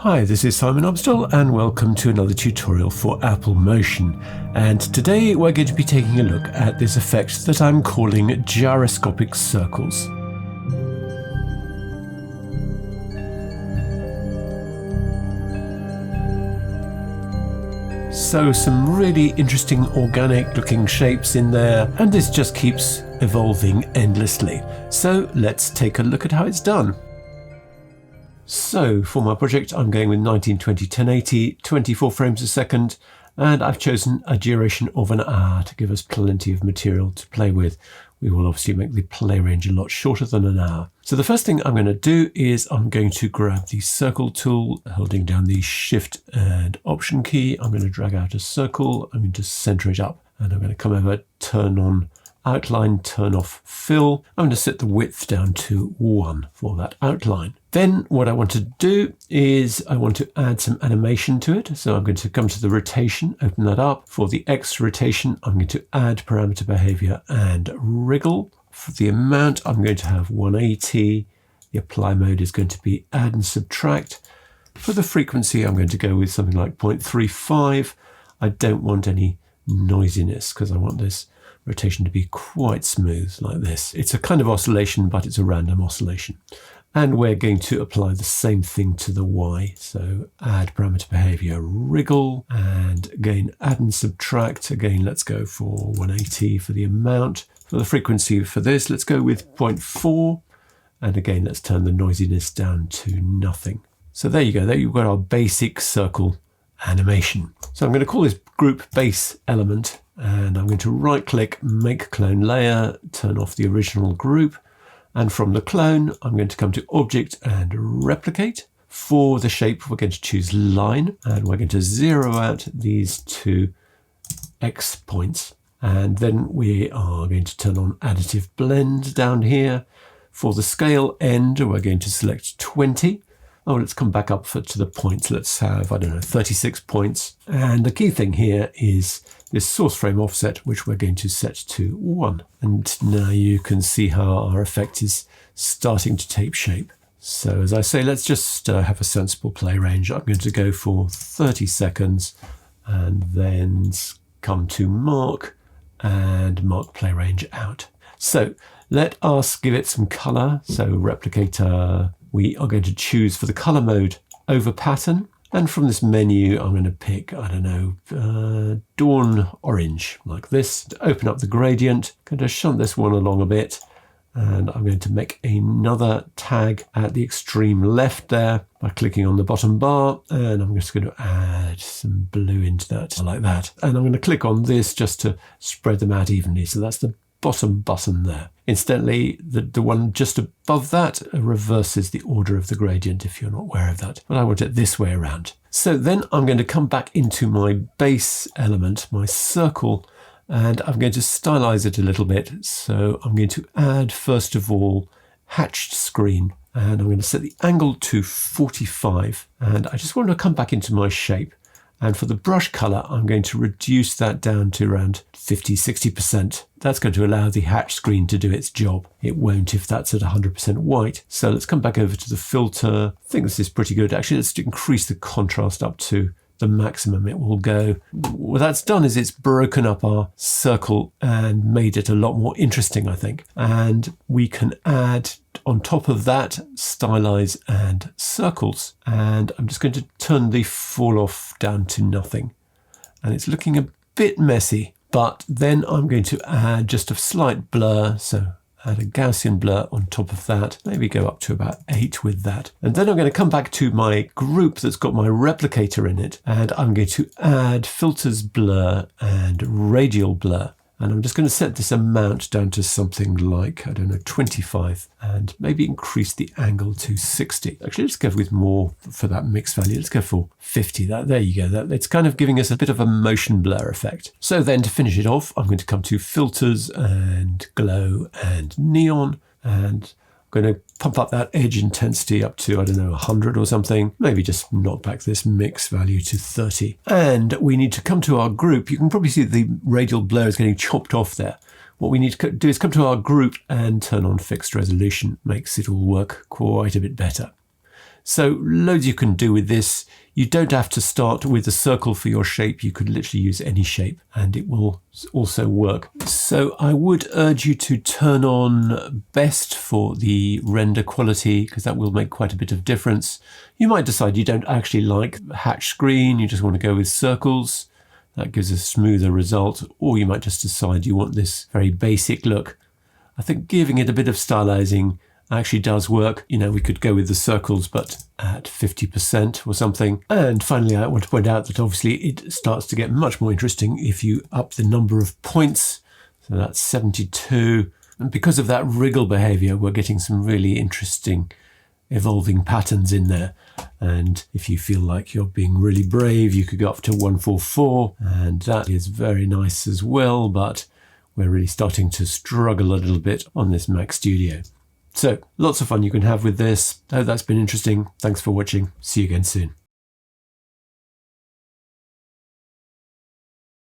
Hi, this is Simon Obstall and welcome to another tutorial for Apple Motion. And today we're going to be taking a look at this effect that I'm calling gyroscopic circles. So some really interesting organic looking shapes in there, and this just keeps evolving endlessly. So let's take a look at how it's done. So for my project, I'm going with 1920 1080, 24 frames a second, and I've chosen a duration of an hour to give us plenty of material to play with. We will obviously make the play range a lot shorter than an hour. So the first thing I'm going to do is I'm going to grab the circle tool, holding down the Shift and Option key. I'm going to drag out a circle. I'm going to center it up, and I'm going to come over, turn on outline, turn off fill. I'm going to set the width down to 1 for that outline. Then what I want to do is I want to add some animation to it. So I'm going to come to the rotation, open that up. For the X rotation, I'm going to add parameter behavior and wriggle. For the amount, I'm going to have 180. The apply mode is going to be add and subtract. For the frequency, I'm going to go with something like 0.35. I don't want any noisiness because I want this rotation to be quite smooth like this. It's a kind of oscillation, but it's a random oscillation. And we're going to apply the same thing to the Y. So add parameter behavior, wriggle, and again, add and subtract. Again, let's go for 180 for the amount. For the frequency for this, let's go with 0.4. And again, let's turn the noisiness down to nothing. So there you go. There you've got our basic circle animation. So I'm going to call this group base element, and I'm going to right click, make clone layer, turn off the original group. And from the clone, I'm going to come to Object and Replicate. For the shape, we're going to choose Line, and we're going to zero out these two X points. And then we are going to turn on Additive Blend down here. For the scale end, we're going to select 20. Oh, let's come back up to the points. Let's have, 36 points. And the key thing here is this source frame offset, which we're going to set to 1. And now you can see how our effect is starting to take shape. So as I say, let's just have a sensible play range. I'm going to go for 30 seconds and then come to mark and mark play range out. So let us give it some color. So replicator, we are going to choose for the color mode over pattern. And from this menu, I'm going to pick, Dawn Orange, like this. To open up the gradient, I'm going to shunt this one along a bit. And I'm going to make another tag at the extreme left there by clicking on the bottom bar. And I'm just going to add some blue into that, like that. And I'm going to click on this just to spread them out evenly. So that's the bottom button there. Incidentally, the one just above that reverses the order of the gradient if you're not aware of that, but I want it this way around. So then I'm going to come back into my base element, my circle, and I'm going to stylize it a little bit. So I'm going to add, first of all, hatched screen, and I'm going to set the angle to 45, and I just want to come back into my shape. And for the brush color, I'm going to reduce that down to around 50-60%. That's going to allow the hatch screen to do its job. It won't if that's at 100% white. So let's come back over to the filter. I think this is pretty good. Actually, let's increase the contrast up to the maximum it will go. What that's done is it's broken up our circle and made it a lot more interesting, I think. And we can add on top of that, stylize and circles. And I'm just going to turn the fall off down to nothing. And it's looking a bit messy, but then I'm going to add just a slight blur. So add a Gaussian blur on top of that, maybe go up to about 8 with that. And then I'm going to come back to my group that's got my replicator in it, and I'm going to add filters blur and radial blur. And I'm just going to set this amount down to something like, 25, and maybe increase the angle to 60. Actually, let's go with more for that mix value. Let's go for 50. There you go. It's kind of giving us a bit of a motion blur effect. So then to finish it off, I'm going to come to filters and glow and neon, and I'm going to pump up that edge intensity up to, 100 or something. Maybe just knock back this mix value to 30. And we need to come to our group. You can probably see the radial blur is getting chopped off there. What we need to do is come to our group and turn on fixed resolution. Makes it all work quite a bit better. So loads you can do with this. You don't have to start with a circle for your shape. You could literally use any shape and it will also work. So I would urge you to turn on best for the render quality, because that will make quite a bit of difference. You might decide you don't actually like hatch screen, you just want to go with circles. That gives a smoother result. Or you might just decide you want this very basic look. I think giving it a bit of stylizing actually does work. You know, we could go with the circles, but at 50% or something. And finally, I want to point out that obviously it starts to get much more interesting if you up the number of points. So that's 72. And because of that wriggle behavior, we're getting some really interesting evolving patterns in there. And if you feel like you're being really brave, you could go up to 144, and that is very nice as well, but we're really starting to struggle a little bit on this Mac Studio. So lots of fun you can have with this. I hope that's been interesting. Thanks for watching. See you again soon.